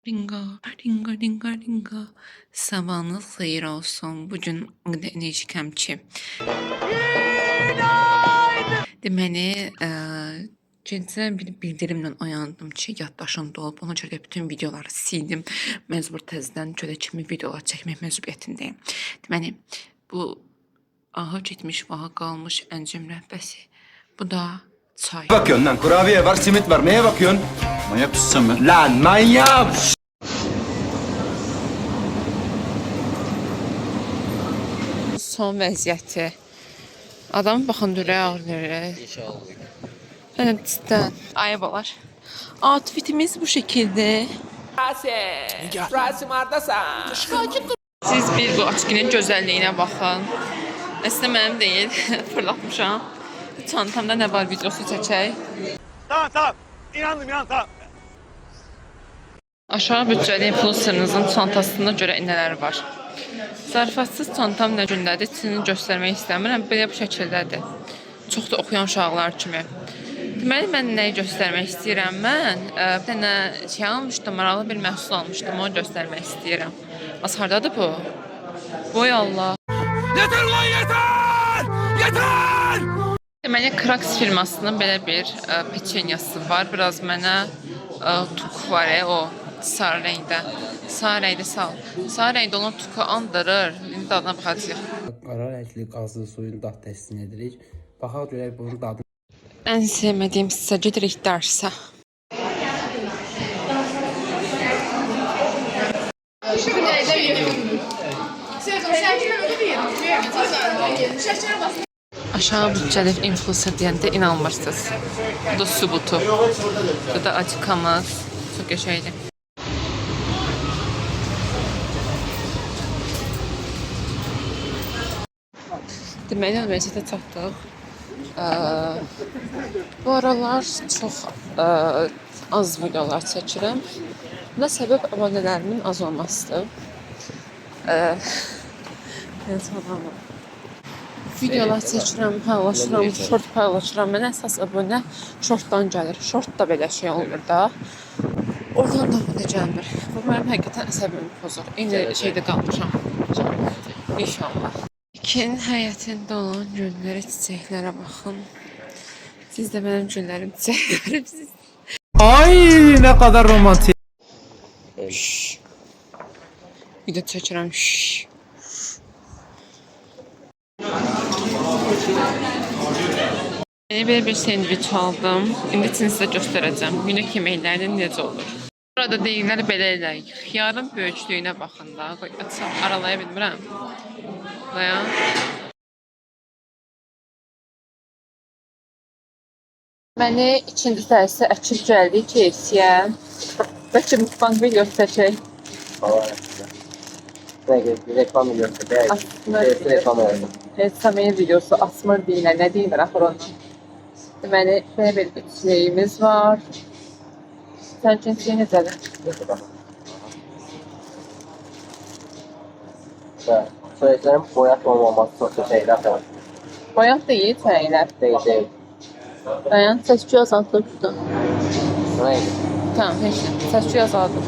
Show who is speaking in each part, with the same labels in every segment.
Speaker 1: Ringo, ringo, ringo, ringo. Sabahınız xeyir olsun. Bugün o qədər enerjikəm ki. Deməli, cinsel bir bildirimlə oyandım ki, yaddaşımda olub. Ona görə bütün videoları sildim. Məcbur təzədən görə kimi videolar çəkmək məcburiyyətindəyim. Deməli, bu ahı getmiş, vaha qalmış əncim rəhbəsi. Bu da çay.
Speaker 2: Bakıyorsun lan, kurabiye var, simit var. Neye bakıyorsun?
Speaker 3: Manyak mısın sen be?
Speaker 2: Lan manyak!
Speaker 1: Son vəziyyəti. Adam baxın ürəyi ağrır. Evet, cidden. Ayıbalar. Outfitimiz bu şekilde. Siz bir bu açkinin gözəlliyinə baxın. Əslində mənim deyil, fırlatmışam. Çantamda nə var videosu çəkək.
Speaker 4: Tamam. İnandım tamam.
Speaker 1: Aşağı bütçəli influencerınızın çantasında görə nələr var. Zarafatsız çantam nə gündədir, sizin göstərmək istəmirəm. Belə bu şəkildədir. Çox da oxuyan uşaqlar kimi. Deməli, mən nəyi göstərmək istəyirəm? Mən bir dənə şey almışdım, maraqlı bir məhsul almışdım. Onu göstərmək istəyirəm. Az hardadır bu? Boy Allah.
Speaker 4: Yeter lan yeter! Yeter!
Speaker 1: Deməli, Krax firmasının belə bir peçenyası var. Biraz mənə tuk var o sarı rəngdə. Sarı rəngdə sağ. Sarı rəngdə olan tuku andırır. İndi dadına baxacağıq.
Speaker 5: Qara rəngli qazlı suyun dad testini edirik. Baxaq görək bunun dadı.
Speaker 1: Ən sevmədiyim sizə gedirik dərsə. Aşağı bütçəli influencer deyəndə inanmırsınız. Bu da sübutu. Bu da açıqamız. Çox qəşəngdir. Deməli, universitetə çatdıq. Bu aralar çox az videolar çəkirəm. Buna səbəb abunələrimin az olmasıdır. Videolar çəkirəm, paylaşıram, short paylaşıram. Mənə əsas abunə shortdan gəlir. Short da belə şey olur da. Oradan da abunə gəlmir. Bu mənim həqiqətən əsəbimi pozur. İndi şeydə qalmışam. İnşallah. İkin həyətində olan güllərə, çiçəklərə baxın. Siz də mənim güllərim, çiçəklərimsiz.
Speaker 3: Ay ne kadar romantik.
Speaker 1: Video çəkirəm. Yeni bir sandviç aldım. İndi sizə göstərəcəm. Günlük yeməklərdə necə olur. Burada deyirlər belə eləyik. Xiyarın böyüklüyünə baxın da. Aralaya bilmirəm. Dayan. Məni ikinci dərsə əkib gəldi KFC-yə. Bəlkə mukbang videosu çəkək.
Speaker 5: Reklam videosu. Reklam oldu.
Speaker 1: Sameyin videosu asmır deyilən, nə deyirlər axır ondan. Deməli, belə bir şeyimiz var. Sən cinsiyə necədir?
Speaker 5: Söyləsəm boyat olmaması çox şeylər var.
Speaker 1: Boyaq deyil, çəylər.
Speaker 5: Deyil.
Speaker 1: Dayan, səsküy azaltdır burada.
Speaker 5: Neydi?
Speaker 1: Tamam, heç nə. Səsküy azaltdır.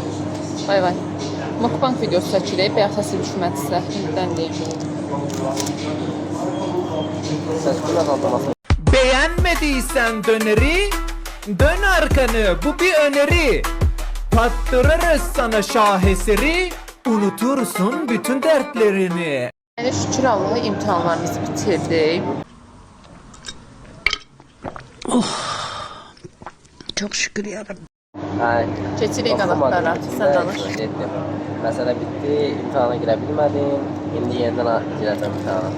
Speaker 1: Bay bay. Mukbang videosu çəkirik, bəyək səsi düşmədisə. Hinddən deyim.
Speaker 5: Səskün azaltması.
Speaker 3: Beğenmediysen döneri, dön arkanı, bu bir öneri. Tattırırız sana şaheseri, unutursun bütün dertlerini.
Speaker 1: Yəni, şükür Allah'a imtihanlarımızı bitirdik.
Speaker 6: Çok şükür yarabbim.
Speaker 1: Keçirik qanatlara, sən danış.
Speaker 5: Məsələ bitdi, imtihana girə bilmədim. İndi yenidən girəcəm imtihana.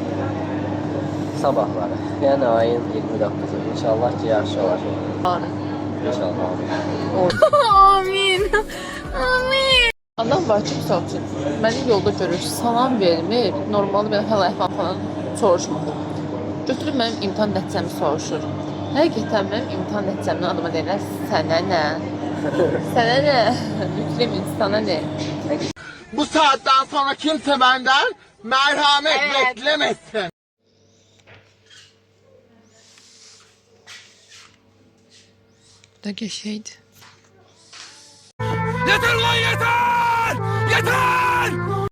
Speaker 5: Sabahları, yəni ayın 29-u. İnşallah ki, yaxşı olacaq. İnşallah.
Speaker 1: Amin. Amin. Allah var ki, misal üçün, məni yolda görür, salam vermir, normalde belə hal-əhval falan soruşmadı. Götürüb mənim imtahan nəticəmi soruşur. Həqiqətən mənim imtahan nəticəmdən adıma deyirlər, sənə nə? Sənə nə? Yüklemin, sana nə?
Speaker 4: Bu saatten sonra kimse benden merhamet beklemesin.
Speaker 1: Da geçeydi.
Speaker 4: Yeter lan yeter!